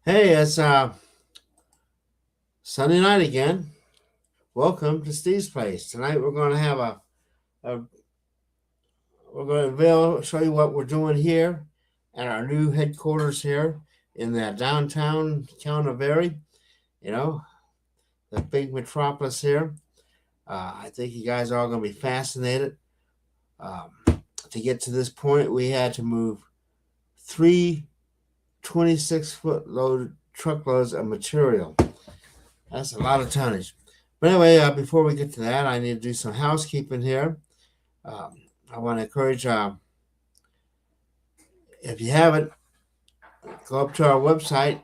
Hey, it's Sunday night again. Welcome to Steve's Place. Tonight we're going to have a we're going to show you what we're doing here at our new headquarters here in the downtown town of Erie. You know, the big metropolis here. I think you guys are all going to be fascinated. Um, to get to this point, we had to move three 26-foot load truckloads of material. That's a lot of tonnage. But anyway, before we get to that, I need to do some housekeeping here. Um, I want to encourage, if you haven't, go up to our website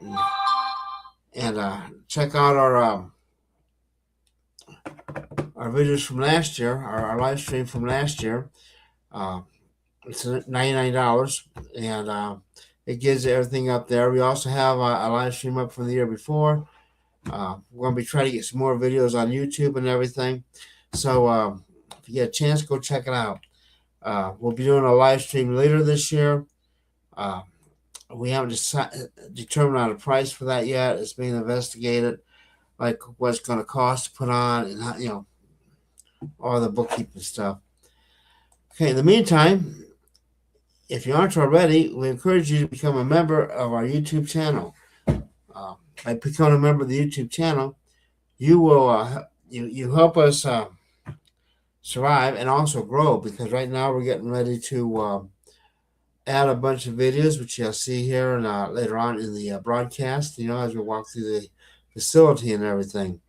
and check out our videos from last year, our live stream from last year. Uh, it's $99, and it gives everything up there. We also have a live stream up from the year before. We're going to be trying to get some more videos on YouTube and everything. So if you get a chance, go check it out. We'll be doing a live stream later this year. We haven't determined on a price for that yet. It's being investigated, like what it's going to cost to put on, and how, all the bookkeeping stuff. Okay. In the meantime, if you aren't already, we encourage you to become a member of our YouTube channel. By becoming a member of the YouTube channel, you will you help us survive and also grow, because right now we're getting ready to add a bunch of videos, which you'll see here and later on in the broadcast, as we walk through the facility and everything.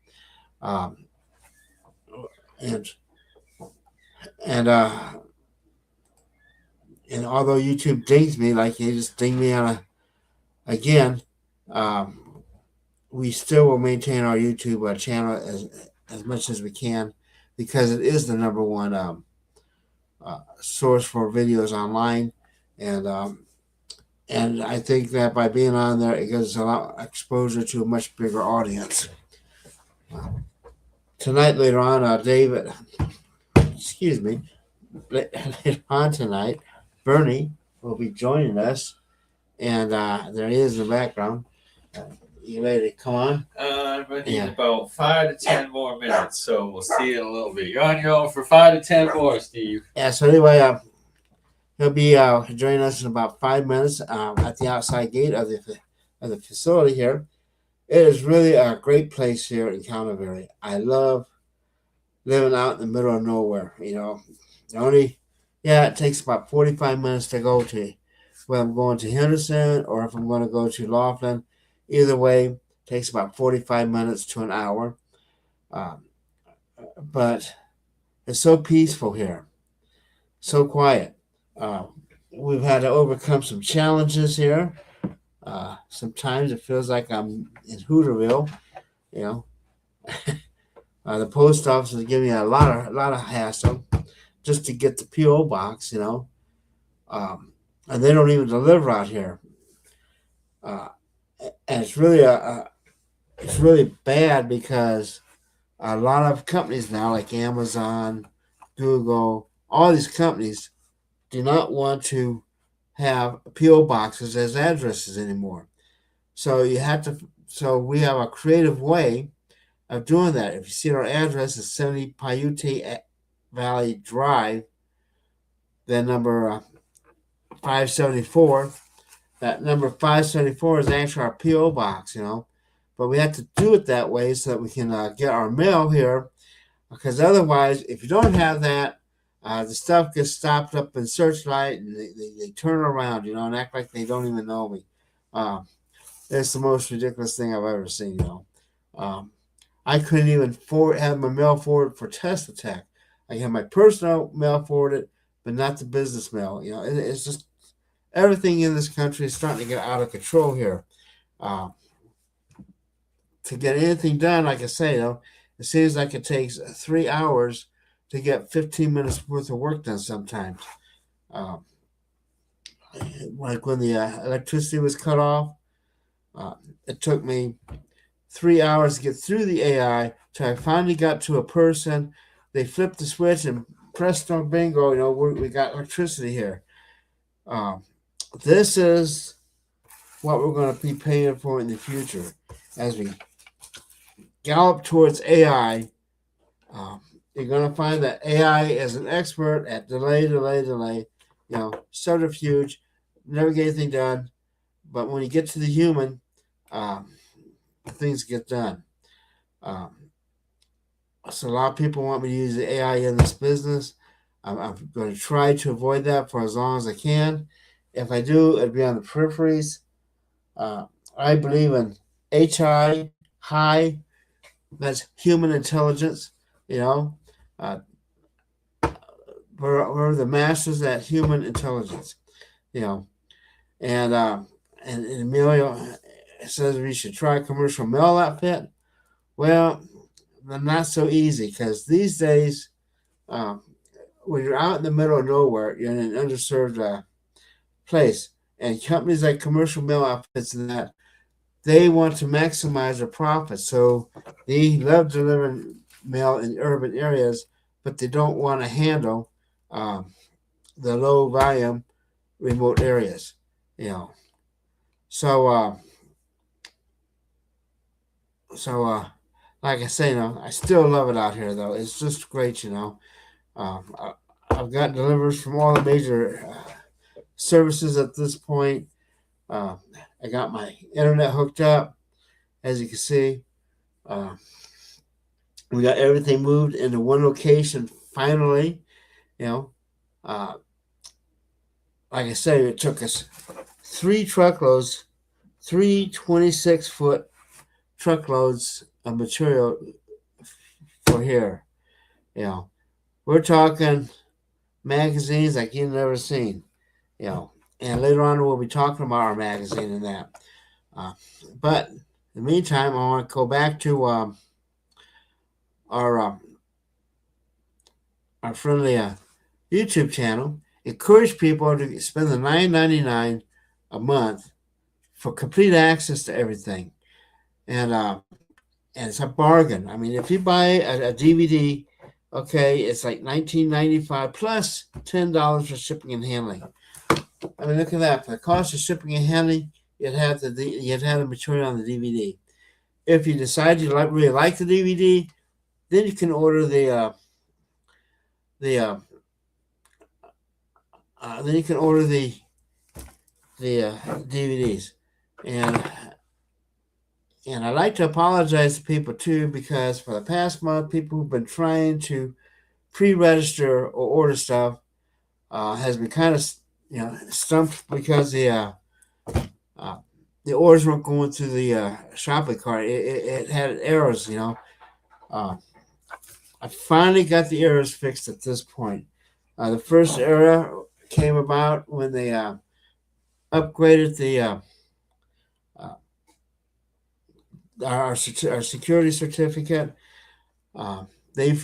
Um, and and uh, and although YouTube dings me, like he just dinged me again, we still will maintain our YouTube channel as much as we can, because it is the number one source for videos online, and I think that by being on there, it gives a lot of exposure to a much bigger audience. Tonight, later on, David, excuse me, later on tonight, Bernie will be joining us, and there he is in the background. You ready to come on? I'm going to need about 5 to 10 more minutes, so we'll see you in a little bit. You're on your own for 5 to 10 more, Steve. Yeah, so anyway, he'll be joining us in about 5 minutes at the outside gate of the facility here. It is really a great place here in Calvary. I love living out in the middle of nowhere. It takes about 45 minutes to go to whether I'm going to Henderson or if I'm going to go to Laughlin. Either way, it takes about 45 minutes to an hour. But it's so peaceful here, so quiet. We've had to overcome some challenges here. Sometimes it feels like I'm in Hooterville. You know, the post office is giving me a lot of hassle just to get the PO box. And they don't even deliver out here. And it's really bad, because a lot of companies now, like Amazon, Google, all these companies do not want to have PO boxes as addresses anymore. So we have a creative way of doing that. If you see our address is 70 Paiute Valley Drive, then number 574. That number 574 is actually our PO box, But we have to do it that way so that we can get our mail here, because otherwise, if you don't have that, the stuff gets stopped up in Searchlight, and they turn around, and act like they don't even know me. It's the most ridiculous thing I've ever seen, I couldn't even have my mail forwarded for test attack. I have my personal mail forwarded, but not the business mail. It's just everything in this country is starting to get out of control here. To get anything done, like I say, it seems like it takes 3 hours to get 15 minutes worth of work done sometimes. Like when the electricity was cut off, it took me 3 hours to get through the AI till I finally got to a person. They flipped the switch and presto bingo, we got electricity here. This is what we're going to be paying for in the future as we gallop towards AI. You're going to find that AI is an expert at delay, subterfuge, never get anything done. But when you get to the human, um, things get done. Um, so a lot of people want me to use the AI in this business. I'm going to try to avoid that for as long as I can. If I do, it'll be on the peripheries. I believe in HI, high, that's human intelligence. You know, uh, we're the masters at human intelligence. You know, and Emilio says we should try commercial mail outfit. Well, not so easy because these days, um, when you're out in the middle of nowhere, you're in an underserved place, and companies like commercial mail outfits and that they want to maximize their profits. So they love delivering mail in urban areas, but they don't want to handle um, the low volume remote areas. You know, so so like I say, I still love it out here though. It's just great. I've got deliveries from all the major services at this point. Uh, I got my internet hooked up, as you can see. Uh, we got everything moved into one location finally. You know, uh, like I say, it took us 3 truckloads, 3 26-foot truckloads of material for here. We're talking magazines like you've never seen. You know, and later on we'll be talking about our magazine and that. But in the meantime, I want to go back to our our friendly YouTube channel. Encourage people to spend the $9.99 a month for complete access to everything, and it's a bargain. I mean, if you buy a DVD, okay, it's like $19.95 plus $10 for shipping and handling. I mean, look at that. For the cost of shipping and handling, you'd have the material on the DVD. If you decide you really like the DVD, then you can order the DVDs, and I like to apologize to people too, because for the past month, people who've been trying to pre-register or order stuff has been kind of stumped because the orders weren't going through the shopping cart. It had errors. I finally got the errors fixed at this point. The first error came about when they upgraded our security certificate. They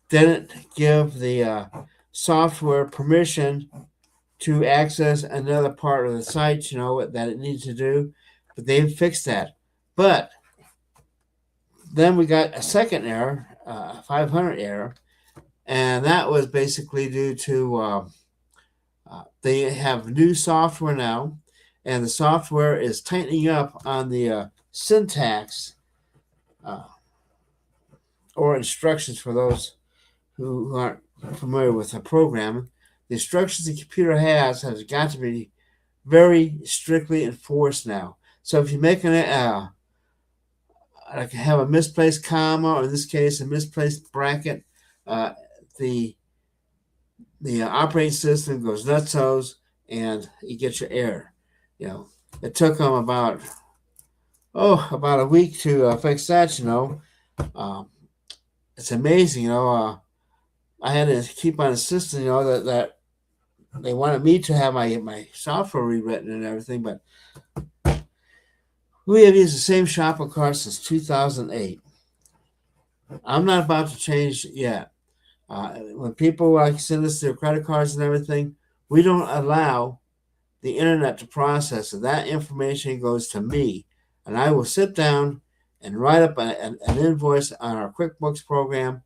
didn't give the software permission to access another part of the site, that it needed to do, but they fixed that. But then we got a second error, 500 error, and that was basically due to they have new software now, and the software is tightening up on the syntax or instructions for those who aren't familiar with the program. The instructions the computer has got to be very strictly enforced now. So if you make like have a misplaced comma, or in this case a misplaced bracket, the operating system goes nutsos and you get your error. It took them about a week to fix that. It's amazing. I had to keep on insisting, that they wanted me to have my software rewritten and everything, but we have used the same shopping cart since 2008. I'm not about to change yet. When people send us their credit cards and everything, we don't allow the internet to process it. That information goes to me, and I will sit down and write up an invoice on our QuickBooks program,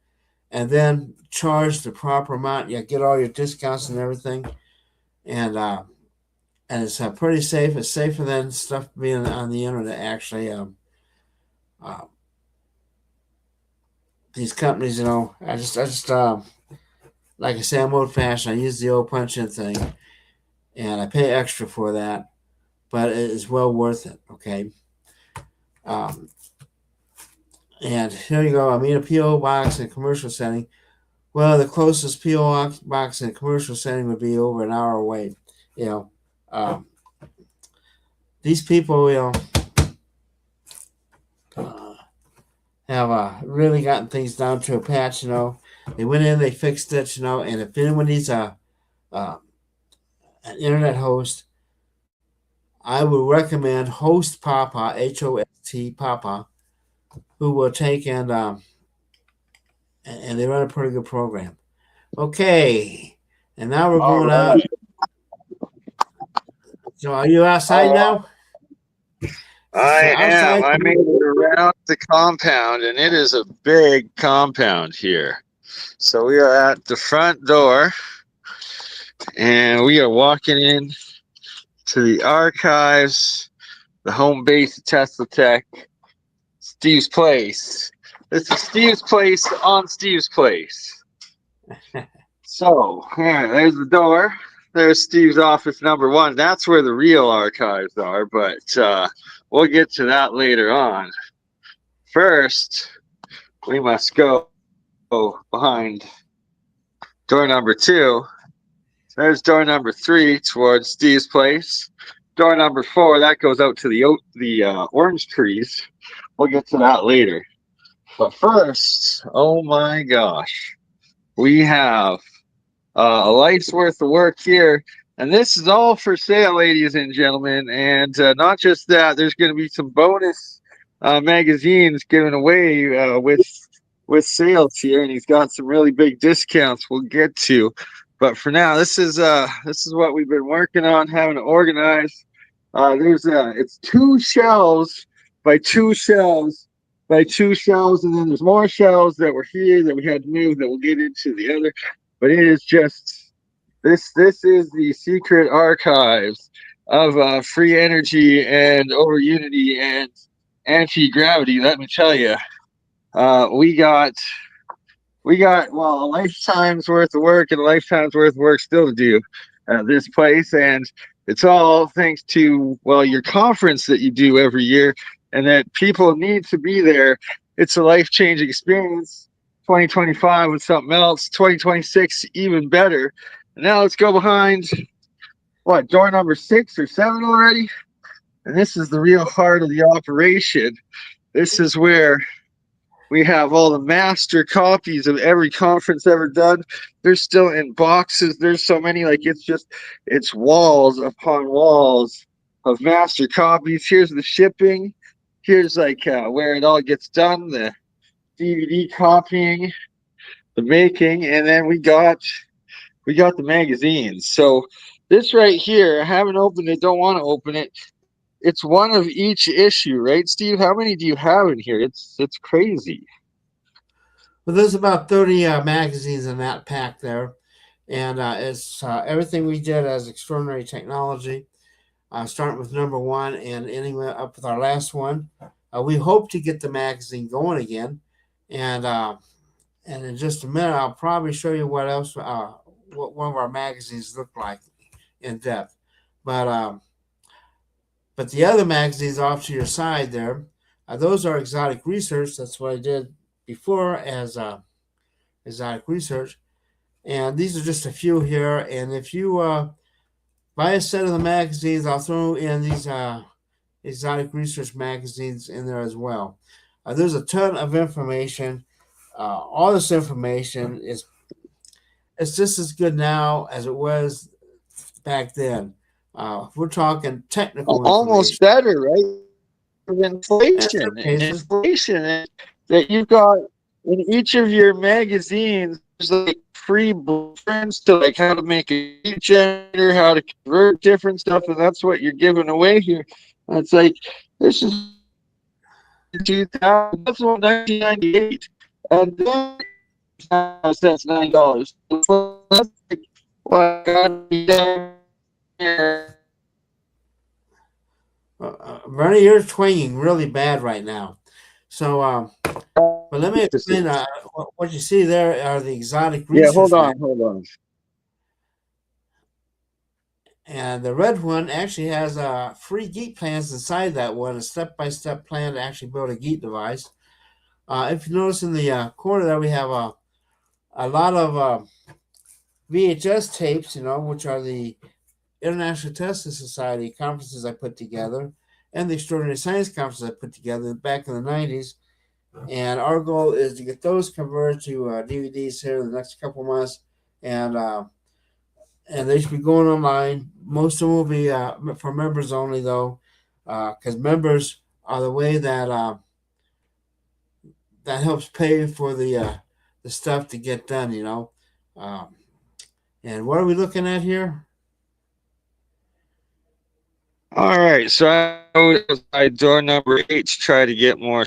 and then charge the proper amount. You get all your discounts and everything, and and it's pretty safe. It's safer than stuff being on the internet. Actually, uh, these companies, like I say, I'm old fashioned. I use the old punch in thing, and I pay extra for that, but it is well worth it. Okay. Um, and here you go. I mean, a PO box in a commercial setting. Well, the closest PO box in a commercial setting would be over an hour away. You know, um, these people, uh, have really gotten things down to a patch. They went in, they fixed it. And if anyone needs uh, an internet host, I would recommend Host Papa, HOST Papa, who will take and they run a pretty good program. Okay, and now we're All going out. right. So, are you outside All right. now? So I am. outside. I made it around the compound, and it is a big compound here. So we are at the front door, and we are walking in to the archives, the home base of Tesla Tech, Steve's place. This is Steve's place on Steve's place. So, yeah, there's the door. There's Steve's office number 1. That's where the real archives are, but we'll get to that later on. First, we must go behind door number 2. There's door number 3 towards Steve's place. Door number 4, that goes out to the orange trees. We'll get to that later. But first, oh my gosh, we have a life's worth of work here. And this is all for sale, ladies and gentlemen. And not just that, there's going to be some bonus magazines given away with sales here, and he's got some really big discounts we'll get to. But for now, this is what we've been working on, having to organize. It's 2 shelves by 2 shelves by 2 shelves, and then there's more shelves that were here that we had to move that we'll get into the other. But it is just this is the secret archives of free energy and over unity and anti-gravity. Let me tell you, we got well, a lifetime's worth of work and a lifetime's worth of work still to do at this place, and it's all thanks to, well, your conference that you do every year, and that people need to be there. It's a life-changing experience. 2025 with something else. 2026 even better. And now let's go behind door number 6 or 7 already. And this is the real heart of the operation. This is where we have all the master copies of every conference ever done. They're still in boxes. There's so many, like it's walls upon walls of master copies. Here's the shipping. Here's where it all gets done, the DVD copying, the making, and then we got the magazines. So this right here, I haven't opened it, don't want to open it. It's one of each issue, right, Steve? How many do you have in here? It's crazy. Well, there's about 30 magazines in that pack there, and it's everything we did as extraordinary technology. Starting with number 1 and ending up with our last one. We hope to get the magazine going again, and in just a minute, I'll probably show you what else what one of our magazines look like in depth. But the other magazines off to your side there, those are exotic research. That's what I did before as exotic research, and these are just a few here. And if you buy a set of the magazines, I'll throw in these exotic research magazines in there as well. There's a ton of information. All this information it's just as good now as it was back then. We're talking technical Almost information. better, right? Inflation that you've got in each of your magazines. There's like free blueprints to like how to make a heat generator, how to convert different stuff, and that's what you're giving away here. And it's like this is 2000, that's 1998, and then that's $9. That's like, well, I gotta be down here Bernie, you're twanging really bad right now. So, but let me explain. What you see there are the exotic Yeah, research labs. hold on. And the red one actually has free geek plans inside that one, a step-by-step plan to actually build a geek device. If you notice in the corner there, we have a lot of VHS tapes, which are the International Testing Society conferences I put together and the Extraordinary Science conferences I put together back in the 90s. And our goal is to get those converted to DVDs here in the next couple months. And they should be going online. Most of them will be for members only, though, because members are the way that helps pay for the stuff to get done. Um, and what are we looking at here? All right, so I was by door number 8 to try to get more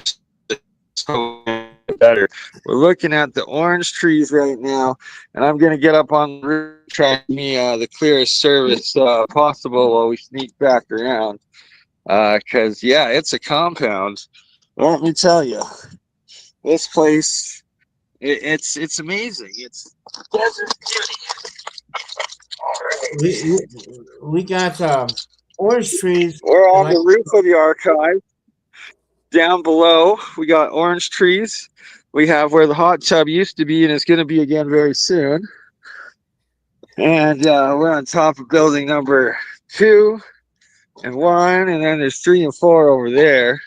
better. We're looking at the orange trees right now, and I'm gonna get up on the roof, try me the clearest service possible while we sneak back around. Cause yeah, it's a compound. Let me tell you, this place, it's amazing. It's desert beauty. We got orange trees. We're on Like the roof of the archive. Down below, we got orange trees. We have where the hot tub used to be and is going to be again very soon. And we're on top of building number 2 and 1, and then there's 3 and 4 over there.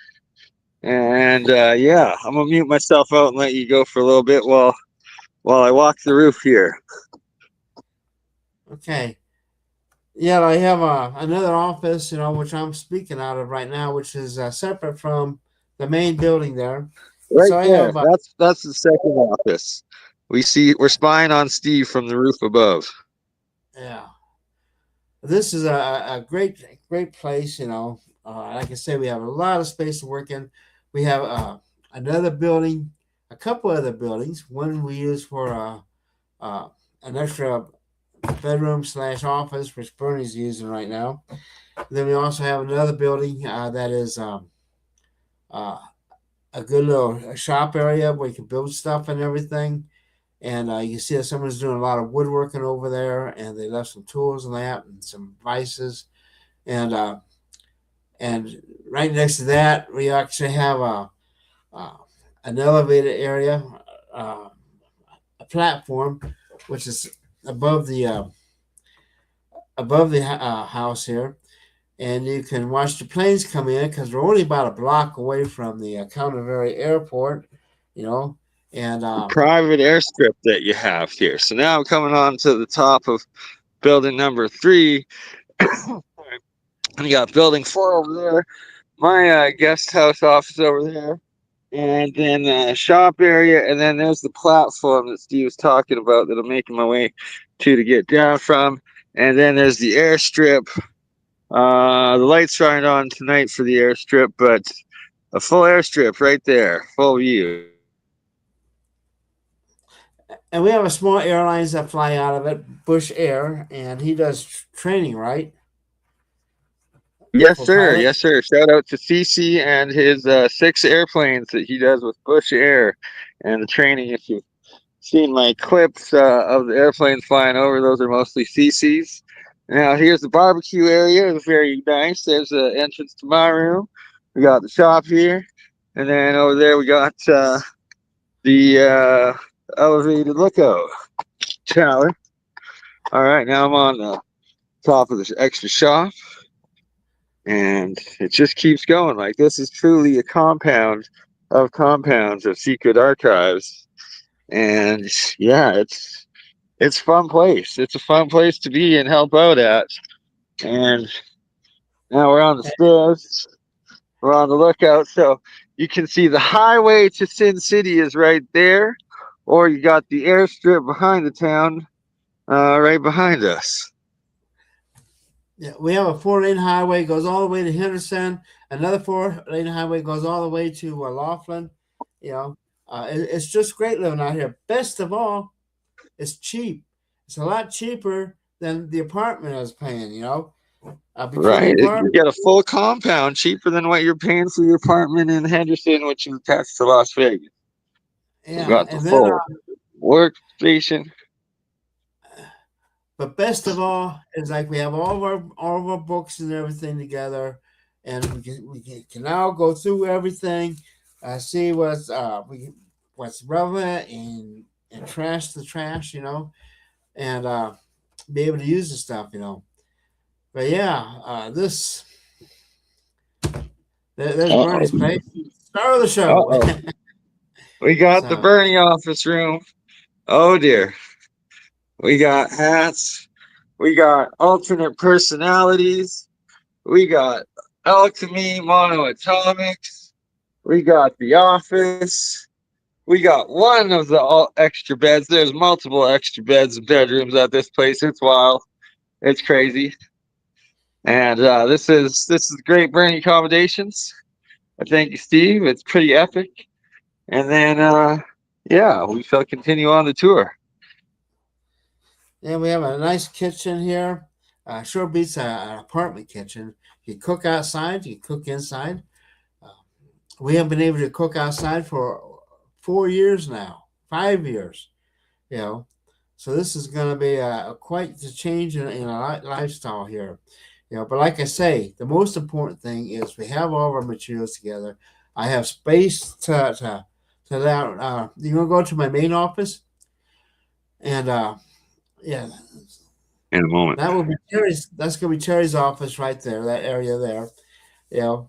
And yeah, I'm gonna mute myself out and let you go for a little bit while I walk the roof here. okay, yeah, I have another office, which I'm speaking out of right now, which is separate from the main building there. Right So I there. have That's the second office. We're spying on Steve from the roof above. yeah. This is a great place. Like I said, we have a lot of space to work in. We have another building, a couple other buildings. One we use for an extra bedroom slash office, which Bernie's using right now. Then we also have another building that is uh, a good little shop area where you can build stuff and everything. And you see that someone's doing a lot of woodworking over there, and they left some tools and that, and some vices. And right next to that, we actually have uh, an elevated area, uh, a platform, which is above the house here, and you can watch the planes come in because we're only about a block away from the Canaveral Airport, you know, and Private airstrip that you have here. So now I'm coming on to the top of building number 3. And you got building 4 over there. My guest house office over there. And then shop area, and then there's the platform that Steve was talking about that I'm making my way to get down from. And then there's the airstrip. The lights aren't on tonight for the airstrip, but a full airstrip right there, full view. we have a small airlines that fly out of it, Bush Air, and he does training, right, Yes, for sir. pilot. Yes, sir. Shout out to CC and his 6 airplanes that he does with Bush Air and the training. If you've seen my clips of the airplanes flying over, those are mostly CCs. Now, here's the barbecue area. It's very nice. There's the entrance to my room. We got the shop here. And then over there, we got the elevated lookout tower. All right, now I'm on the top of this extra shop. And it just keeps going. Like, this is truly a compound of compounds of secret archives. And yeah, it's a fun place. It's a fun place to be and help out at. And now we're on the stairs. We're on the lookout, so you can see the highway to Sin City is right there, or you got the airstrip behind the town, right behind us. Yeah, we have a 4-lane highway goes all the way to Henderson. Another 4-lane highway goes all the way to Laughlin. It's just great living out here. Best of all, it's cheap. It's a lot cheaper than the apartment I was paying. Bikini Right. You apartment. get a full compound cheaper than what you're paying for your apartment in Henderson, which is attached to Las Vegas. We Yeah, got the and then full workstation. but best of all is like we have all of our books and everything together, and we can now go through everything, see what's relevant and trash the trash, and be able to use the stuff. But yeah, there's Uh-oh. Bernie's place. Start of the show. Uh-oh. We got the So Bernie office room. Oh dear. We got hats. We got alternate personalities. We got alchemy, monoatomics. We got the office. We got one of the all extra beds. There's multiple extra beds and bedrooms at this place. It's wild. It's crazy. And this is great Bernie accommodations. I thank you, Steve. It's pretty epic. And then yeah, we shall continue on the tour. then we have a nice kitchen here. Sure beats an apartment kitchen. You cook outside, you cook inside. Uh, we have been able to cook outside for 4 years now, 5 years. You know, so this is going to be quite the change in our lifestyle here. But like I say, the most important thing is we have all of our materials together. I have space to that. You want to go to my main office, and yeah, In a moment. that will be Terry's. That's going to be Terry's office right there. That area there. You know,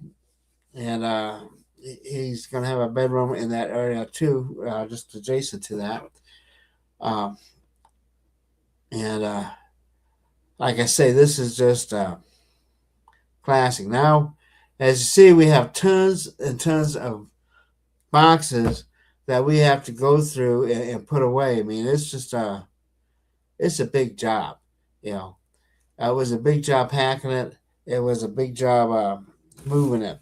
and he's going to have a bedroom in that area too, just adjacent to that. Um, and like I say, this is just classic. Now, as you see, we have tons and tons of boxes that we have to go through and put away. I mean, it's a big job. You know, it was a big job hacking it. It was a big job moving it.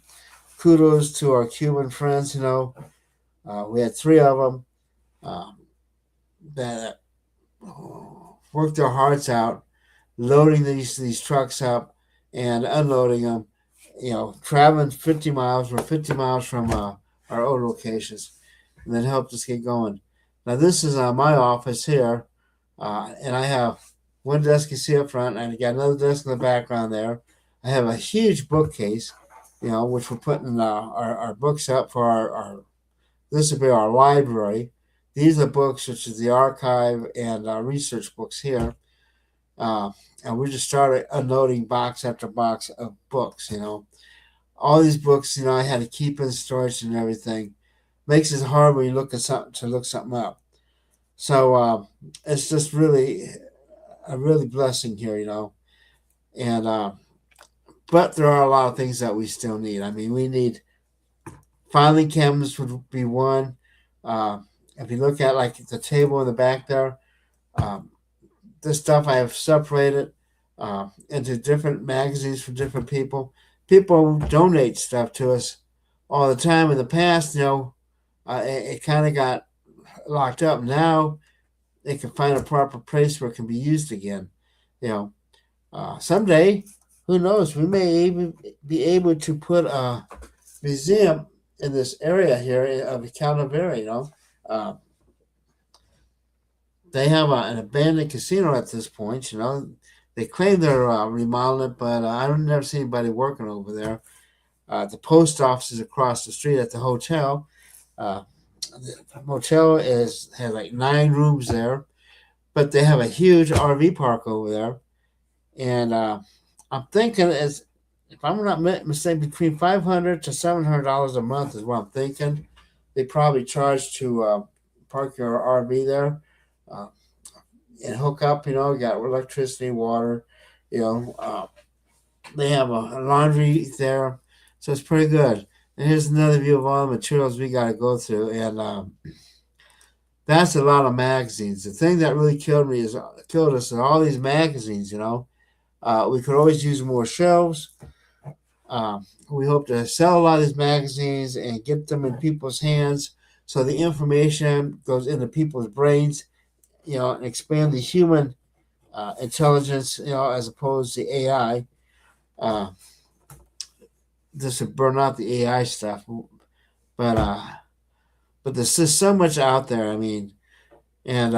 Kudos to our Cuban friends. We had three of them um, that worked their hearts out, loading these trucks up and unloading them. Traveling 50 miles. We're 50 miles from our old locations, and that helped us get going. Now this is my office here, and I have one desk you see up front, and I got another desk in the background there. I have a huge bookcase, which we're putting our books up for our. This will be our library. These are books such as the archive and research books here. Uh, and we just started unloading box after box of books. All these books. I had to keep in storage and everything. Makes it hard when you look at something to look something up. So it's just really a really blessing here. And but there are a lot of things that we still need. I mean, we need filing cabinets would be one. Uh, if you look at like the table in the back there, um, this stuff I have separated into different magazines for different people. People donate stuff to us all the time. In the past, it kind of got locked up. Now they can find a proper place where it can be used again. You Someday, who knows? We may even be able to put a museum in this area here of Calavera. Uh, they have an abandoned casino at this point. They claim they're remodeling it, but I've never seen anybody working over there. The post office is across the street at the hotel. Uh, the motel has like 9 rooms there, but they have a huge RV park over there, and I'm thinking if I'm not mistaken, between $500 to $700 a month is what I'm thinking. They probably charge to park your RV there. Uh, and hook up. You got electricity, water. You know, uh, they have a laundry there, so it's pretty good. And here's another view of all the materials we got to go through, and that's a lot of magazines. The thing that really killed us is all these magazines. We could always use more shelves. We hope to sell a lot of these magazines and get them in people's hands, so the information goes into people's brains. And expand the human intelligence, as opposed to AI. this would burn out the AI stuff. But there's just so much out there. I mean, and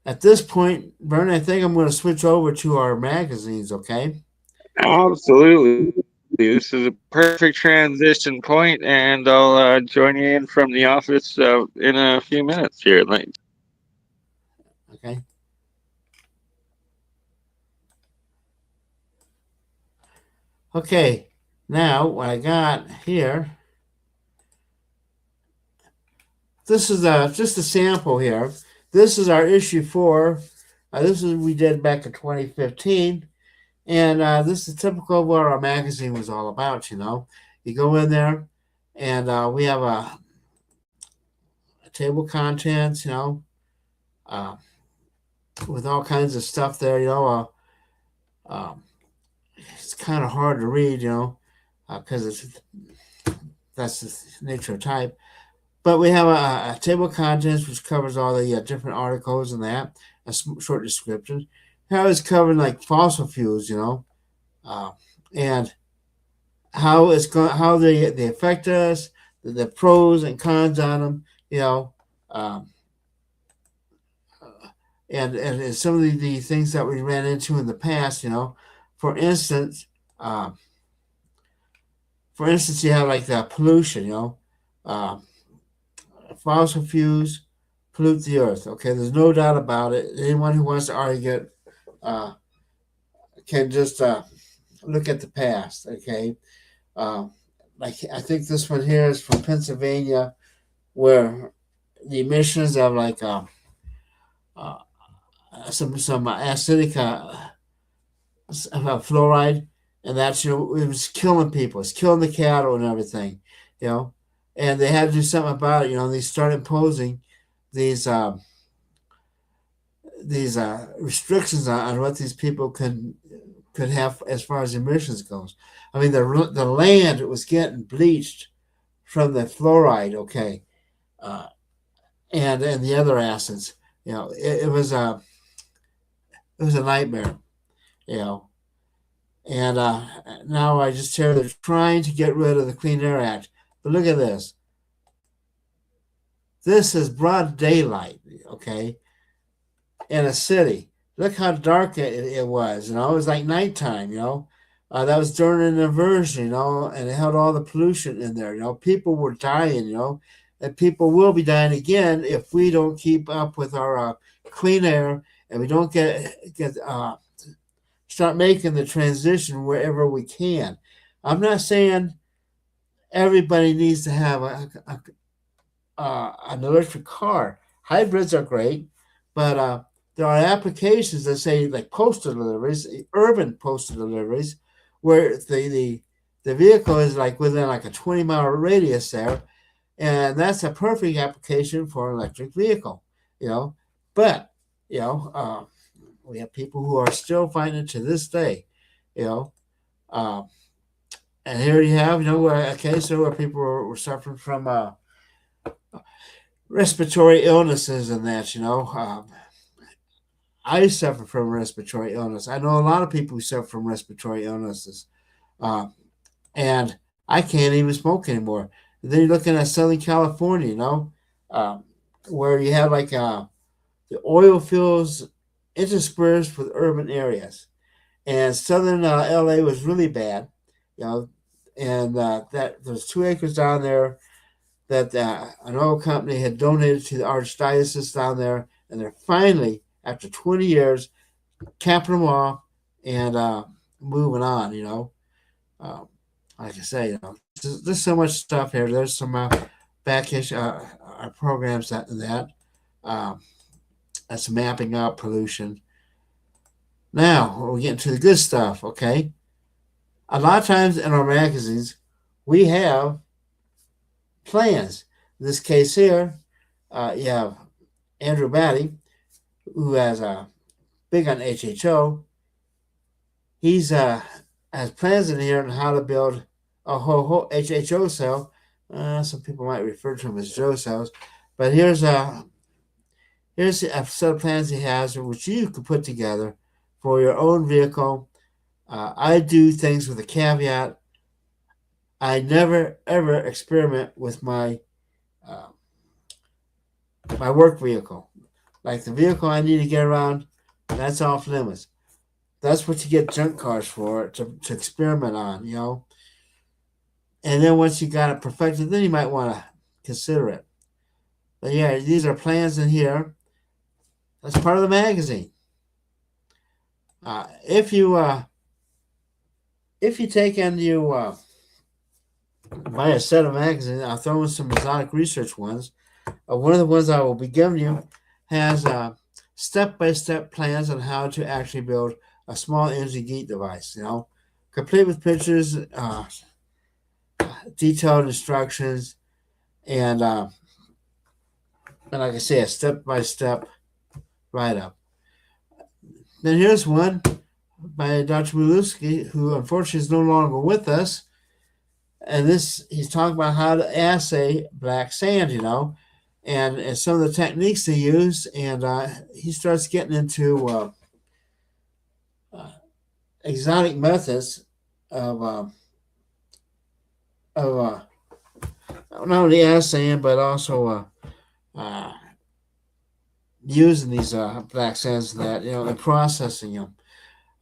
at this point, Bernie, I think I'm going to switch over to our magazines. Okay. Absolutely. This is a perfect transition point, and I'll join you in from the office in a few minutes here. Okay. Okay. Now, what I got here, this is just a sample here. This is our issue 4. This is we did back in 2015. And this is typical of what our magazine was all about, you know. You go in there, and we have a table of contents, you know, uh, with all kinds of stuff there, you know. It's kind of hard to read, you know, because that's the nature of type. But we have a table of contents which covers all the different articles and that, a short description. How it's covering like fossil fuels, you know, and how it's going, how they affect us, the pros and cons on them, you know, um, and some of the things that we ran into in the past, you know, for instance, um, you have like the pollution, you know, uh, fossil fuels pollute the earth. Okay, there's no doubt about it. Anyone who wants to argue it uh, can just look at the past. Okay, uh, like I think this one here is from Pennsylvania, where the emissions of like uh, some acidic fluoride, and that's, you know, it was killing people. It's killing the cattle and everything, you know. And they had to do something about it, you know. They started imposing these restrictions on what these people could have as far as emissions goes. I mean, the land was getting bleached from the fluoride, okay, uh, and the other acids. You know, it was a nightmare. You know, and now I just hear they're trying to get rid of the Clean Air Act. But look at this. This is broad daylight, okay, in a city. Look how dark it was. You know, it was like nighttime. You know, that was during an inversion. You know, and it had all the pollution in there. You know, people were dying. You know, and people will be dying again if we don't keep up with our clean air and we don't start making the transition wherever we can. I'm not saying everybody needs to have an electric car. Hybrids are great, but there are applications that say like postal deliveries, urban postal deliveries, where the vehicle is like within like a 20-mile radius there, and that's a perfect application for an electric vehicle, you know. But you know, we have people who are still fighting it to this day, you know. Uh, and here you have, you know, a case where people were suffering from respiratory illnesses and that, you know. I suffer from respiratory illness. I know a lot of people who suffer from respiratory illnesses. Uh, and I can't even smoke anymore. And then you're looking at Southern California, you know, where you have like the oil fields interspersed with urban areas. And Southern LA was really bad, you know, and that there's 2 acres down there that an oil company had donated to the archdiocese down there, and they're finally, after 20 years, capping them off and moving on. You know, like I say, you know, there's so much stuff here. There's some backissue programs that's mapping out pollution. Now we're getting to the good stuff. Okay, a lot of times in our magazines we have plans. In this case here, you have Andrew Batty, who has big on HHO. He's has plans in here on how to build a whole HHO cell. Some people might refer to them as Joe cells, but here's a set of plans he has, which you could put together for your own vehicle I do things with a caveat. I never ever experiment with uh, my work vehicle. Like the vehicle I need to get around, that's off limits. That's what you get junk cars for, to experiment on, you know. And then once you got it perfected, then you might want to consider it. But yeah, these are plans in here. That's part of the magazine. If you take and you buy a set of magazines, I'll throw in some exotic research ones. One of the ones I will be giving you has step-by-step plans on how to actually build a small energy geek device. You know, complete with pictures, detailed instructions, and like I say, a step-by-step write-up. Then here's one by Dr. Milewski, who unfortunately is no longer with us. And he's talking about how to assay black sand, you know, and some of the techniques they use. And he starts getting into exotic methods of not only assaying but also using these black sands that, you know, and processing them.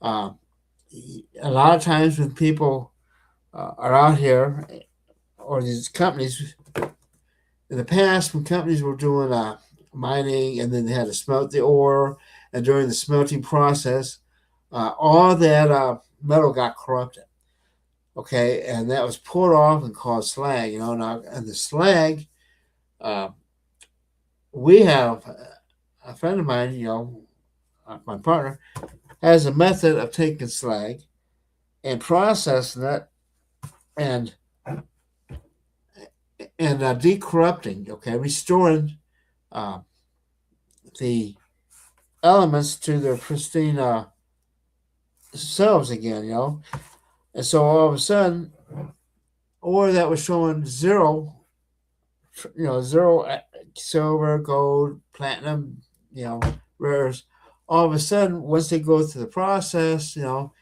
A lot of times when people are out here, or these companies, in the past when companies were doing mining and then they had to smelt the ore, and during the smelting process, all that metal got corrupted. Okay, and that was pulled off and called slag. You know, now and the slag, we have a friend of mine, you know, my partner, has a method of taking slag and processing it and decorrupting, okay, restoring the elements to their pristine selves again, you know. And so all of a sudden, ore that was showing zero, you know, zero silver, gold, platinum, you know, rares, all of a sudden, once they go through the process, you know,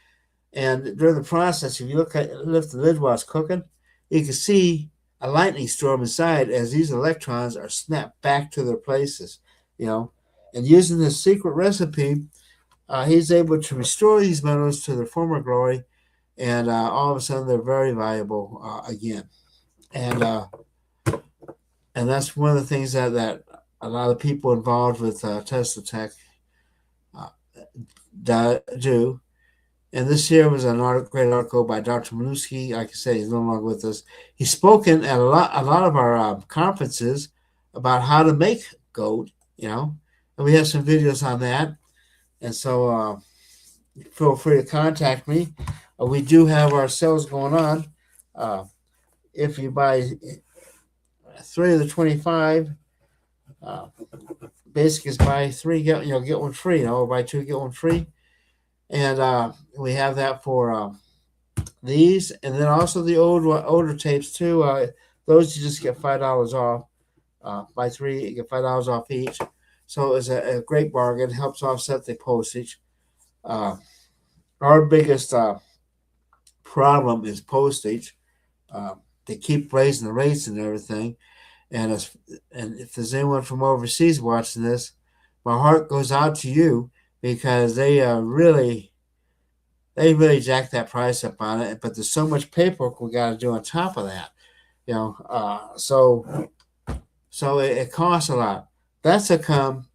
and during the process, if you lift the lid while it's cooking, you can see a lightning storm inside as these electrons are snapped back to their places, you know. And using this secret recipe, he's able to restore these metals to their former glory, and all of a sudden they're very valuable again. And that's one of the things that a lot of people involved with Tesla Tech do. And this here was great article by Dr. Milewski. Like I said, he's no longer with us. He's spoken at a lot of our conferences about how to make gold, you know, and we have some videos on that. And so feel free to contact me. We do have our sales going on. If you buy 3 of the 25, basically is buy 3 get one free. You know, or buy 2 get 1 free. And we have that for these, and then also the older tapes too. Those you just get $5 off. Buy 3, you get $5 off each. So it's a great bargain. Helps offset the postage. Our biggest problem is postage. They keep raising the rates and everything. And if there's anyone from overseas watching this, my heart goes out to you, because they really jack that price up on it. But there's so much paperwork we got to do on top of that, you know. So it costs a lot. That's a come.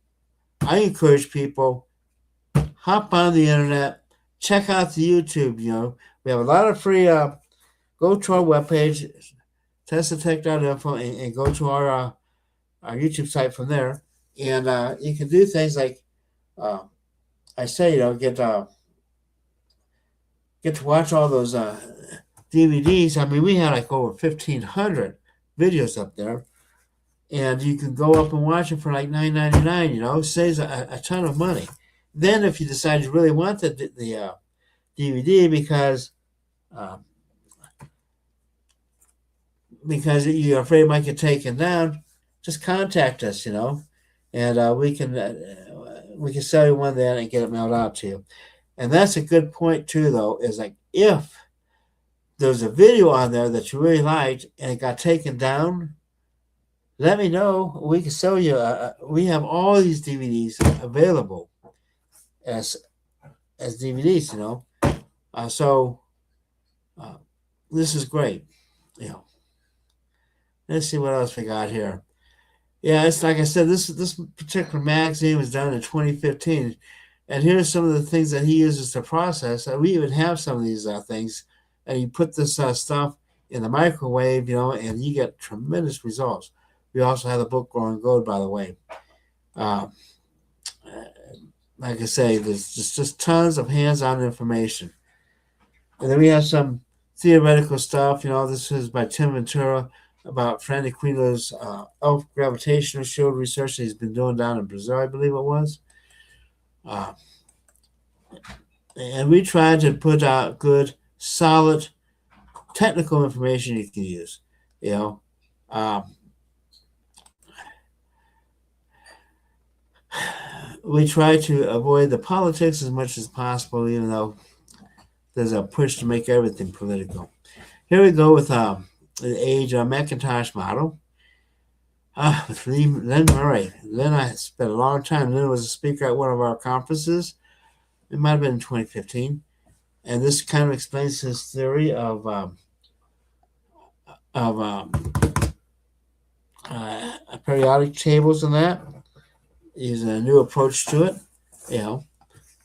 I encourage people, hop on the internet, check out the YouTube. You know, we have a lot of free. Go to our webpage, teslatech.info, and go to our YouTube site from there, and you can do things like. I say, you know, get to watch all those DVDs. I mean, we had like over 1,500 videos up there, and you can go up and watch it for like $9.99. You know, saves a ton of money. Then, if you decide you really want the DVD because you're afraid it might get taken down, just contact us. You know, and we can sell you one then and get it mailed out to you. And that's a good point too, though, is like if there's a video on there that you really liked and it got taken down, let me know. We can sell you. We have all these DVDs available as DVDs, you know. So this is great. You know, let's see what else we got here. Yeah, it's like I said. This particular magazine was done in 2015, and here's some of the things that he uses to process. We even have some of these things, and you put this stuff in the microwave, you know, and you get tremendous results. We also have the book Growing Gold, by the way. Uh, like I say, there's just tons of hands-on information. And then we have some theoretical stuff. You know, this is by Tim Ventura about Frank Aquino's elf gravitational shield research that he's been doing down in Brazil, I believe it was. Uh, and we try to put out good, solid, technical information you can use. You know, we try to avoid the politics as much as possible, even though there's a push to make everything political. Here we go with the age Macintosh model. With Lynn Murray. Lynn, I spent a long time. Lynn was a speaker at one of our conferences. It might have been in 2015. And this kind of explains his theory of periodic tables and that. He's a new approach to it, you know.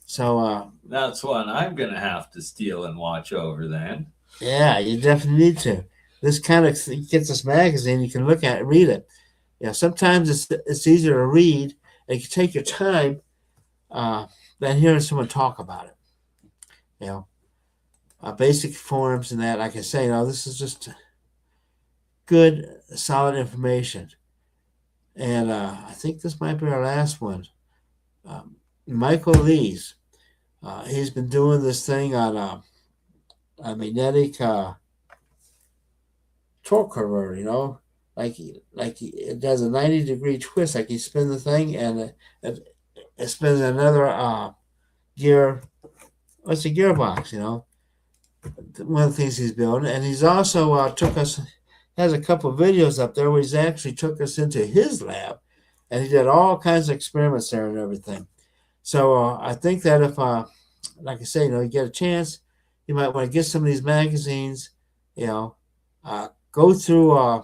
So that's one I'm gonna have to steal and watch over then. Yeah, you definitely need to. This kind of gets this magazine. You can look at it, read it. Yeah, sometimes it's easier to read and you can take your time than hearing someone talk about it. You know, basic forms and that. Like I say, you know, this is just good, solid information. And I think this might be our last one. Michael Lees. He's been doing this thing on a magnetic torque converter, you know, it does a 90-degree twist, like you spin the thing and it spins another gear. What's a gearbox, you know? One of the things he's building, and he's also has a couple of videos up there where he's actually took us into his lab, and he did all kinds of experiments there and everything. So I think that if, like I say, you know, you get a chance, you might want to get some of these magazines, you know, go through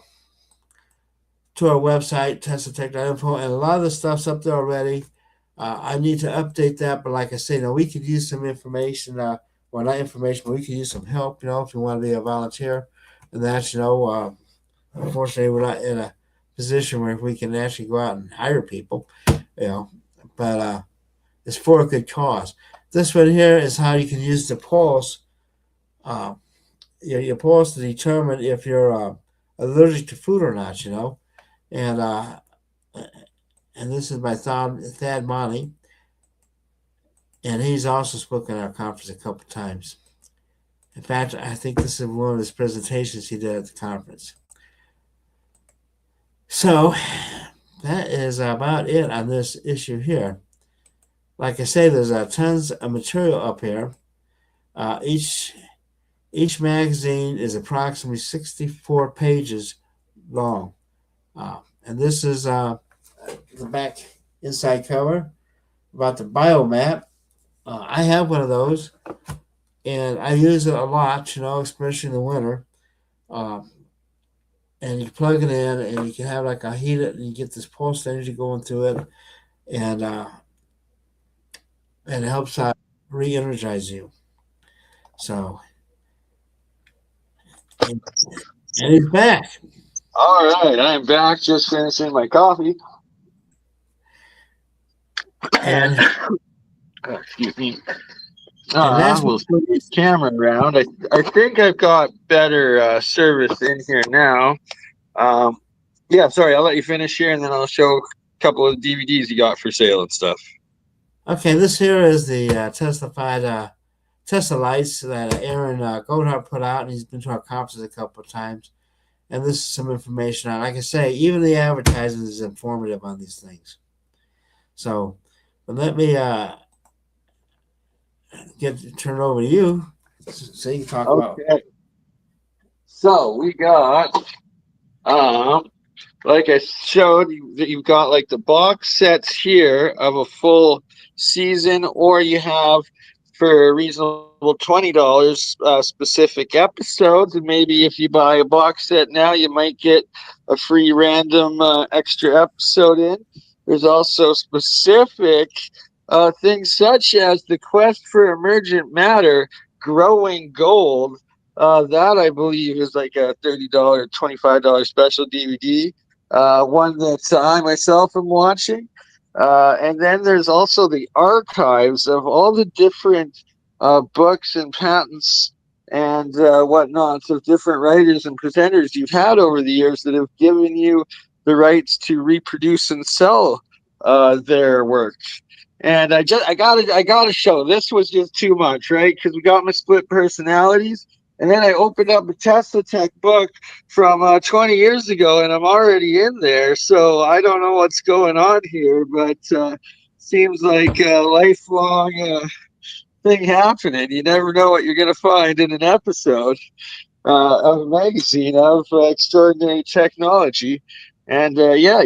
to our website, teslatech.info, and a lot of the stuff's up there already. I need to update that, but like I say, you know, we could use some information, well, not information, but we could use some help, you know, if you want to be a volunteer. And that's, you know, unfortunately, we're not in a position where we can actually go out and hire people, you know, but it's for a good cause. This one here is how you can use the pulse, your pulse to determine if you're allergic to food or not, you know. And this is by Thad Monty, and he's also spoken at our conference a couple of times. In fact, I think this is one of his presentations he did at the conference. So that is about it on this issue here. Like I say, there's tons of material up here. Each magazine is approximately 64 pages long. And this is the back inside cover about the biomap. I have one of those, and I use it a lot, you know, especially in the winter. And you plug it in, and you can have like a heater, and you get this pulse energy going through it, and it helps re-energize you. So, and he's back. All right, I'm back. Just finishing my coffee. And excuse me. that's We'll switch the camera around. I think I've got better service in here now. Yeah, sorry, I'll let you finish here, and then I'll show a couple of DVDs you got for sale and stuff. Okay, this here is the Tesla lights that Aaron Goldhart put out, and he's been to our conferences a couple of times. And this is some information on, like I say, even the advertising is informative on these things. So, but let me turn it over to you so you can talk about. Okay. So we got like I showed you, that you've got like the box sets here of a full season, or you have for a reasonable $20 specific episodes. And maybe if you buy a box set now, you might get a free random extra episode in. There's also specific things such as the Quest for Emergent Matter, Growing Gold. That I believe is like a $30, $25 special DVD, one that I myself am watching. And then there's also the archives of all the different books and patents and whatnots of different writers and presenters you've had over the years that have given you the rights to reproduce and sell their work. And I gotta show this was just too much, right? Because we got my split personalities, and then I opened up a Tesla Tech book from 20 years ago, and I'm already in there. So I don't know what's going on here, but seems like a lifelong thing happening. You never know what you're going to find in an episode of a magazine of extraordinary technology. And yeah,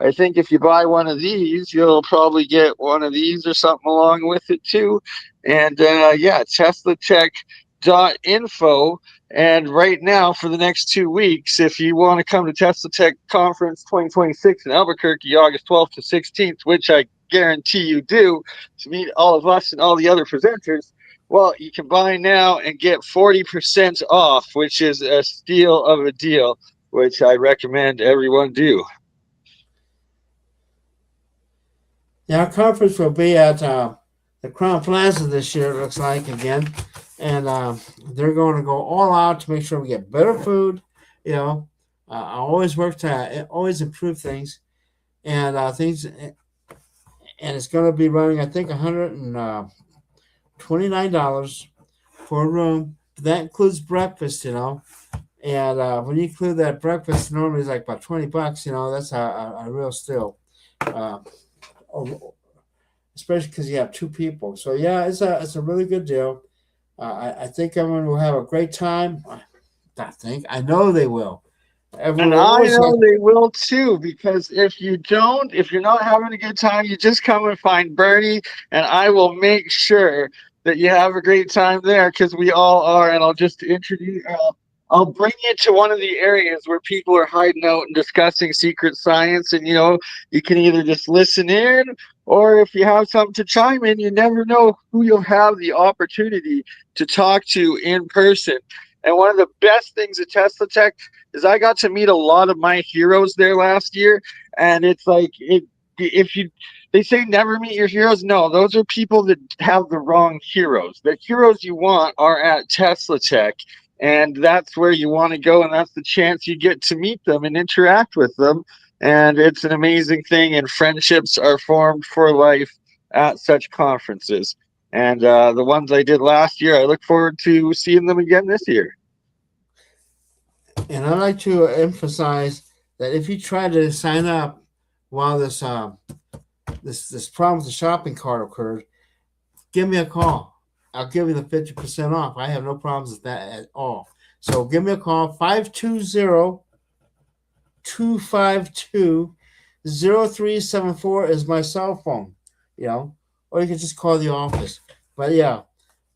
I think if you buy one of these, you'll probably get one of these or something along with it too. And yeah, TeslaTech.info. And right now, for the next 2 weeks, if you want to come to Tesla Tech Conference 2026 in Albuquerque, August 12th to 16th, which I guarantee you do, to meet all of us and all the other presenters, well, you can buy now and get 40% off, which is a steal of a deal, which I recommend everyone do. Yeah, our conference will be at the Crown Plaza this year, it looks like, again. And they're going to go all out to make sure we get better food. You know, I always work to always improve things. And and it's going to be running, I think, $129 for a room. That includes breakfast, you know. And when you include that breakfast, normally it's like about $20. You know, that's a real steal. Uh, Especially because you have two people. So yeah, it's a really good deal. I think everyone will have a great time. I know they will. Everyone And will I always have, know they will too, because if you don't, if you're not having a good time, you just come and find Bernie, and I will make sure that you have a great time there, because we all are. And I'll just introduce, I'll bring you to one of the areas where people are hiding out and discussing secret science. And, you can either just listen in, or if you have something to chime in, you never know who you'll have the opportunity to talk to in person. And one of the best things at Tesla Tech is I got to meet a lot of my heroes there last year, and it's like if you they say never meet your heroes. No, those are people that have the wrong heroes. The heroes you want are at Tesla Tech, and that's where you want to go, and that's the chance you get to meet them and interact with them. And it's an amazing thing, and friendships are formed for life at such conferences. And the ones I did last year, I look forward to seeing them again this year. and I like to emphasize that if you try to sign up while this problem with the shopping cart occurred, give me a call. I'll give you the 50% off. I have no problems with that at all. So give me a call, 520-252-0374 is my cell phone, you know, or you can just call the office. But yeah,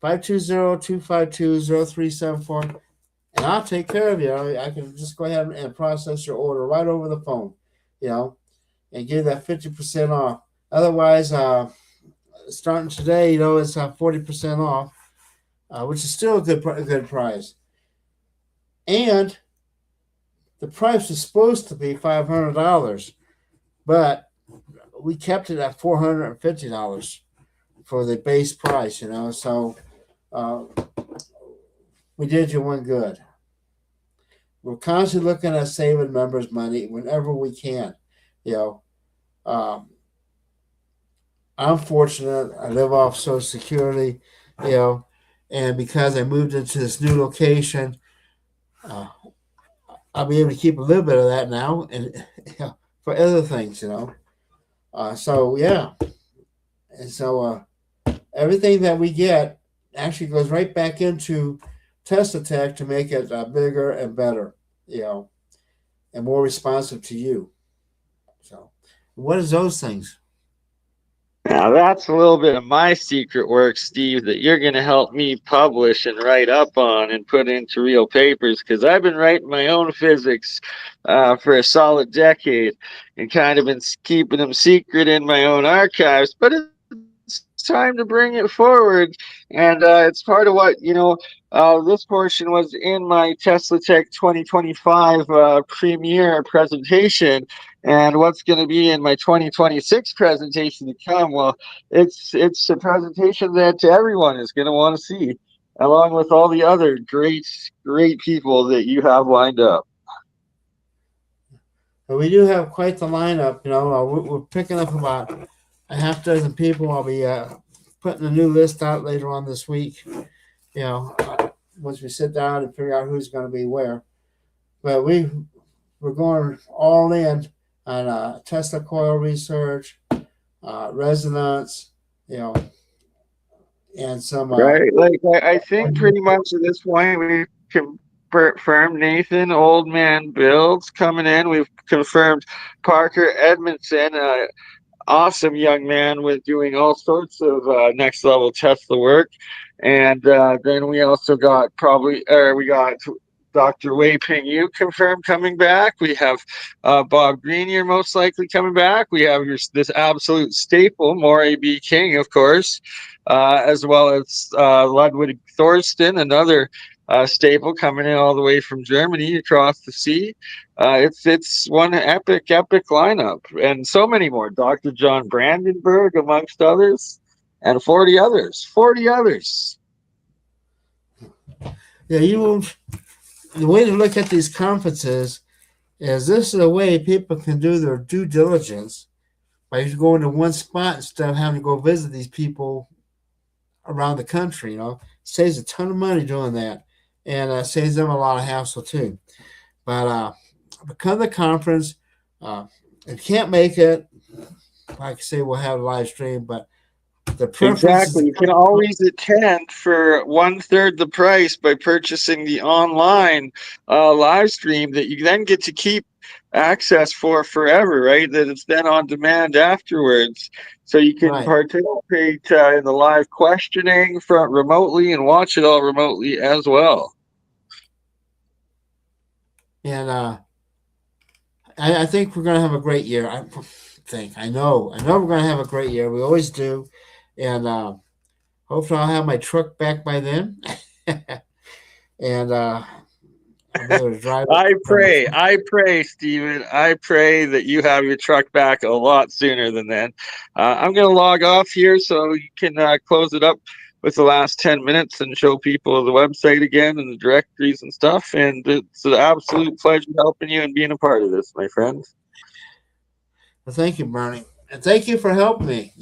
520-252-0374, and I'll take care of you. I can just go ahead and process your order right over the phone, you know, and give that 50% off. Otherwise, starting today, it's 40% off, which is still a good price. And the price was supposed to be $500, but we kept it at $450 for the base price. So uh, we did you one good. We're constantly looking at saving members money whenever we can. You know, um, I'm fortunate. I live off Social Security. You know, and because I moved into this new location, uh, I'll be able to keep a little bit of that now, and for other things. So yeah, and so everything that we get actually goes right back into Tesla Tech to make it bigger and better, and more responsive to you. So, what is those things? Now that's a little bit of my secret work, Steve, that you're going to help me publish and write up on and put into real papers because I've been writing my own physics for a solid decade and kind of been keeping them secret in my own archives. But it's time to bring it forward, and it's part of what this portion was in my Tesla Tech 2025 premiere presentation, and what's going to be in my 2026 presentation to come. Well, it's a presentation that everyone is going to want to see, along with all the other great people that you have lined up. But we do have quite the lineup. We're picking up about a half dozen people. I'll be putting a new list out later on this week. Once we sit down and figure out who's going to be where. But we're going all in on Tesla coil research, resonance, and some. Right. Like I think pretty much at this point we've confirmed Nathan Old Man Builds coming in. We've confirmed Parker Edmondson, awesome young man with doing all sorts of next level Tesla work. And then we also got we got Dr. Wei Ping Yu confirmed coming back. We have Bob Greenier most likely coming back. We have this absolute staple, Maury B. King, of course, as well as Ludwig Thorsten, another staple coming in all the way from Germany across the sea. It's one epic lineup, and so many more. Dr. John Brandenburg, amongst others, and 40 others. 40 others. Yeah, the way to look at these conferences is this is a way people can do their due diligence by going to one spot instead of having to go visit these people around the country. Saves a ton of money doing that, and saves them a lot of hassle too. But because of the conference, if you can't make it, like I say, we'll have a live stream. But the preference Exactly. You can always attend for 1/3 the price by purchasing the online live stream that you then get to keep access for forever, right? That it's then on demand afterwards. So you can participate in the live questioning from remotely and watch it all remotely as well. And I think we're going to have a great year. I know we're going to have a great year. We always do. And hopefully I'll have my truck back by then. And I'll be able to drive it. I pray, Steven. I pray that you have your truck back a lot sooner than then. I'm going to log off here so you can close it up with the last 10 minutes and show people the website again and the directories and stuff. And it's an absolute pleasure helping you and being a part of this, my friend. Well, thank you, Bernie. And thank you for helping me.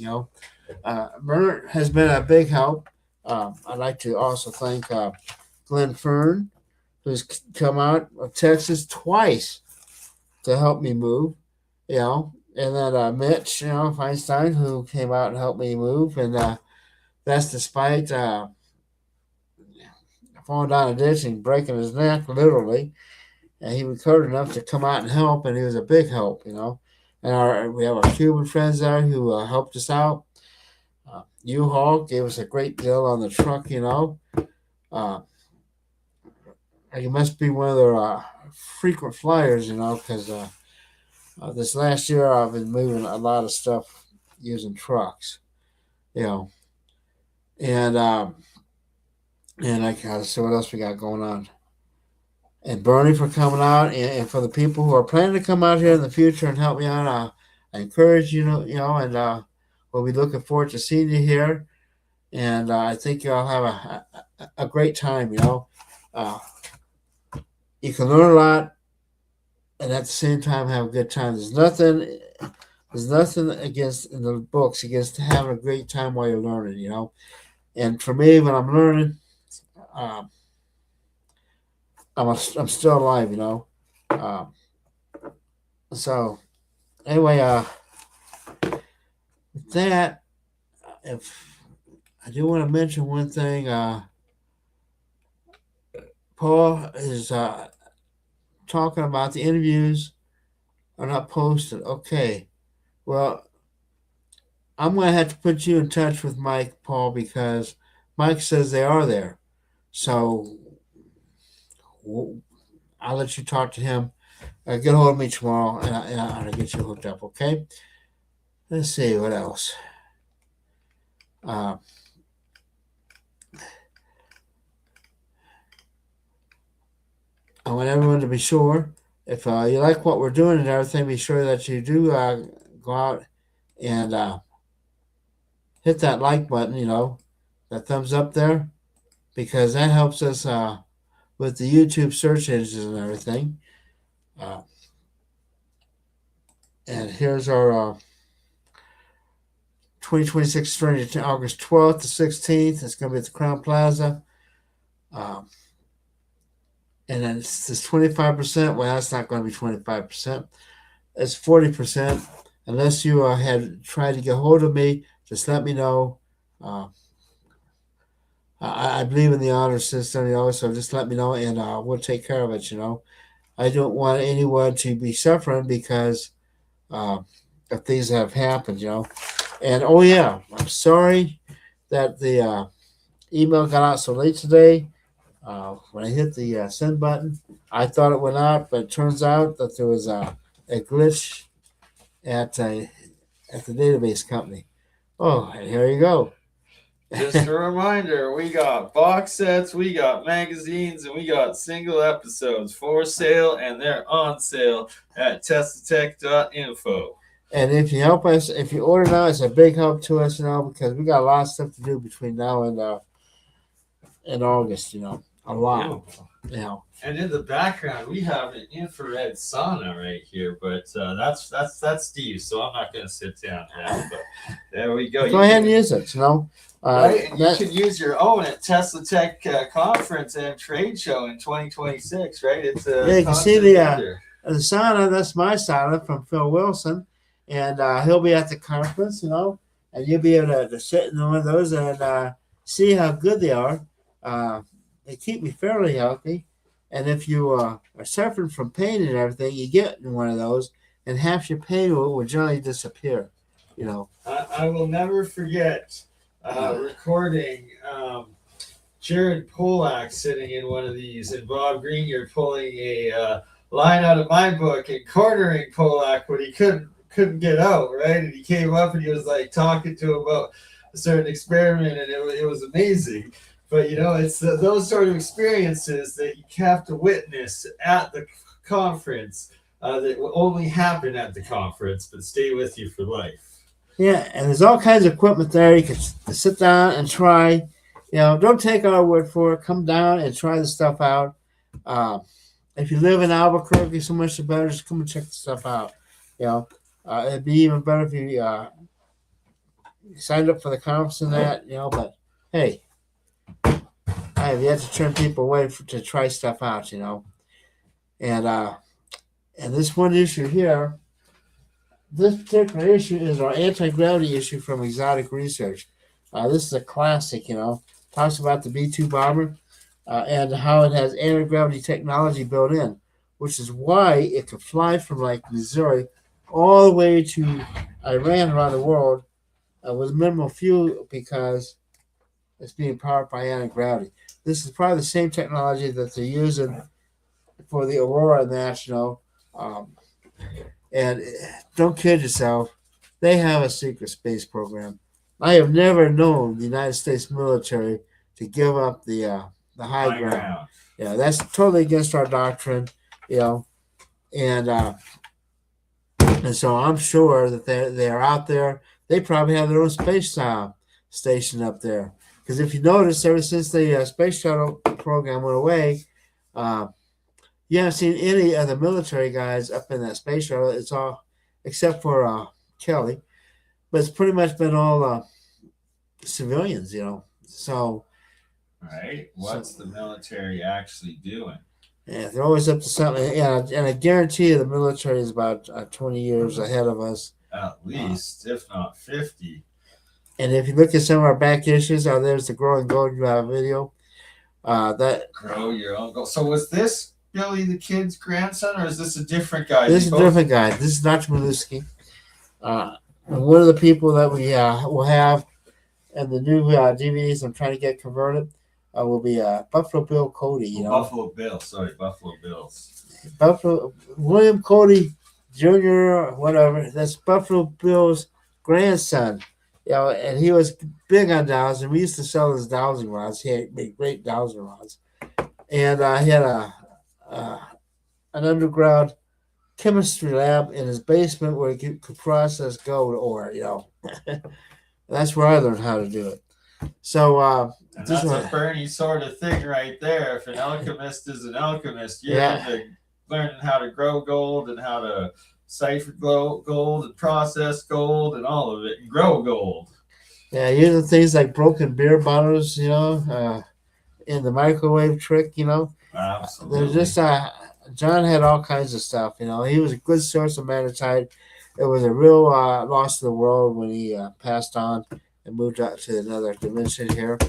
Bernard has been a big help. I'd like to also thank Glenn Fern, who's come out of Texas twice to help me move, and then Mitch, Feinstein, who came out and helped me move, and that's despite falling down a ditch and breaking his neck, literally, and he recovered enough to come out and help, and he was a big help, and we have our Cuban friends there who helped us out. U-Haul gave us a great deal on the truck, you must be one of their frequent flyers, because this last year I've been moving a lot of stuff using trucks, and I gotta see what else we got going on. And Bernie for coming out, and for the people who are planning to come out here in the future and help me out, I encourage you, and we'll be looking forward to seeing you here. And I think you'll have a great time. You can learn a lot, and at the same time have a good time. There's nothing against in the books against having a great time while you're learning. And for me, when I'm learning, I'm still alive. So anyway, with that, if I do want to mention one thing. Paul is talking about the interviews are not posted. Okay. Well, I'm going to have to put you in touch with Mike, Paul, because Mike says they are there. So I'll let you talk to him. Get a hold of me tomorrow, and I'll get you hooked up. Okay. Let's see what else. Uh, I want everyone to be sure if you like what we're doing and everything, be sure that you do go out and hit that like button. That thumbs up there, because that helps us with the YouTube search engines and everything. Uh, and here's our 2026 Stranger August 12th to 16th. It's going to be at the Crown Plaza. Um, and then it's this 25%. Well, that's not going to be 25%. It's 40%. Unless you had tried to get hold of me, just let me know. I believe in the honor system, so just let me know and we'll take care of it. I don't want anyone to be suffering because of things that have happened. And oh, yeah, I'm sorry that the email got out so late today. When I hit the send button, I thought it went out, but it turns out that there was a glitch at the database company. Oh, and here you go. Just a reminder, we got box sets, we got magazines, and we got single episodes for sale, and they're on sale at testatech.info. And if you help us, if you order now, it's a big help to us, because we got a lot of stuff to do between now and August, a lot. And in the background, we have an infrared sauna right here, but that's Steve, so I'm not going to sit down now. But there we go. Go ahead and use it, Right, and you can use your own at Tesla Tech Conference and Trade Show in 2026, right? It's you can see the sauna. That's my sauna from Phil Wilson, and he'll be at the conference, and you'll be able to sit in one of those and see how good they are. They keep me fairly healthy, and if you are suffering from pain and everything, you get in one of those, and half your pain will generally disappear. I will never forget recording Jared Polak sitting in one of these, and Bob Greenyer pulling a line out of my book and cornering Polak when he couldn't get out, right? And he came up and he was like talking to him about a certain experiment, and it was amazing. But it's those sort of experiences that you have to witness at the conference that will only happen at the conference, but stay with you for life. Yeah, and there's all kinds of equipment there. You can sit down and try. Don't take our word for it. Come down and try the stuff out. If you live in Albuquerque, so much the better. Just come and check the stuff out. It'd be even better if you signed up for the conference and that. But hey, I have yet to turn people away to try stuff out. And this one issue here. This particular issue is our anti-gravity issue from Exotic Research. This is a classic, talks about the B-2 bomber and how it has anti-gravity technology built in, which is why it could fly from like Missouri all the way to Iran around the world with minimal fuel because it's being powered by anti-gravity. This is probably the same technology that they're using for the Aurora National. And don't kid yourself, they have a secret space program. I have never known the United States military to give up the high ground. Yeah, that's totally against our doctrine, and so I'm sure that they're out there. They probably have their own space station up there. Because if you notice, ever since the space shuttle program went away, you haven't seen any of the military guys up in that space shuttle. It's all, except for Kelly, but it's pretty much been all civilians, So, right? What's the military actually doing? Yeah, they're always up to something. Yeah, and I guarantee you the military is about 20 years ahead of us. At least, if not 50. And if you look at some of our back issues, there's the growing gold video. That Grow your own gold. So was this Billy the Kid's grandson, or is this a different guy? this is a different guy. This is Dr. Maluski. One of the people that we will have, and the new DVDs I'm trying to get converted will be Buffalo Bill Cody. You know, Buffalo Bills. Sorry, Buffalo Bills. Buffalo William Cody Jr. or whatever. That's Buffalo Bill's grandson. You know, and he was big on dowsing. We used to sell his dowsing rods. He had made great dowsing rods, and he had an underground chemistry lab in his basement where he could process gold ore. You know, that's where I learned how to do it. So and that's a Bernie sort of thing right there. If an alchemist is an alchemist, you're learning how to grow gold and how to cipher gold and process gold and all of it and grow gold. Yeah, using things like broken beer bottles, you know, in the microwave trick, you know. Absolutely. There's just John had all kinds of stuff, you know. He was a good source of magnetite. It was a real loss to the world when he passed on and moved out to another dimension here.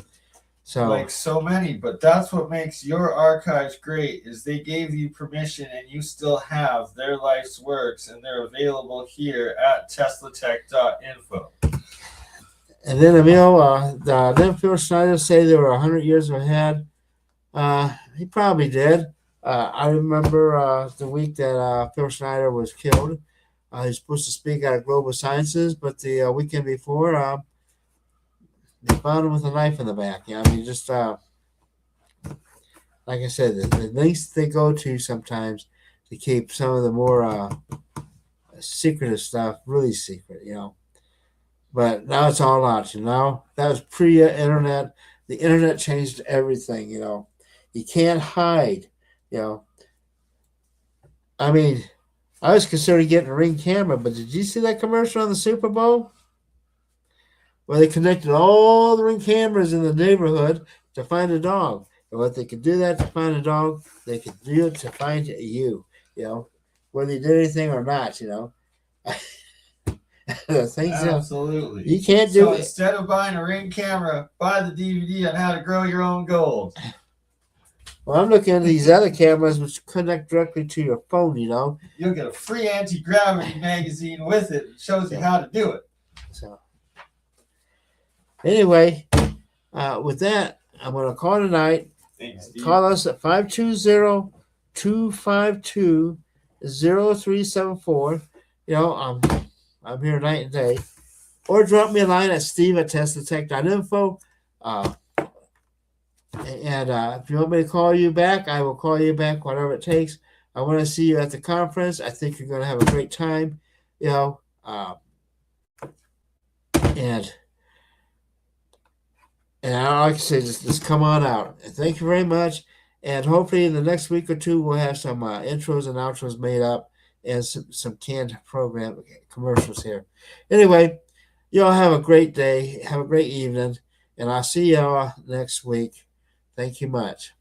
So, like so many, but that's what makes your archives great is they gave you permission and you still have their life's works and they're available here at teslatech.info. And then, you know, then Phil Schneider say they were 100 years ahead. He probably did. I remember the week that Phil Schneider was killed. He was supposed to speak at Global Sciences, but the weekend before, they found him with a knife in the back. Yeah, I mean, just like I said, the lengths they go to sometimes to keep some of the more secretive stuff really secret, you know. But now it's all out, you know. That was pre-internet. The internet changed everything, you know. You can't hide, you know. I mean, I was considering getting a Ring camera, but did you see that commercial on the Super Bowl? Where they connected all the Ring cameras in the neighborhood to find a dog. And what they could do that to find a dog, they could do it to find you, you know, whether you did anything or not, you know. Absolutely. You can't do it. Instead of buying a Ring camera, buy the DVD on how to grow your own gold. Well, I'm looking at these other cameras which connect directly to your phone, you know. You'll get a free anti-gravity magazine with it. It shows you how to do it. So, anyway, with that, I'm going to call tonight. Thanks, Steve. Call us at 520-252-0374. You know, I'm here night and day. Or drop me a line at steve@teslatech.info. And if you want me to call you back, I will call you back, whatever it takes. I want to see you at the conference. I think you're going to have a great time, you know. And I like to say, just come on out. And thank you very much. And hopefully in the next week or two, we'll have some intros and outros made up and some canned program commercials here. Anyway, y'all have a great day. Have a great evening. And I'll see y'all next week. Thank you much.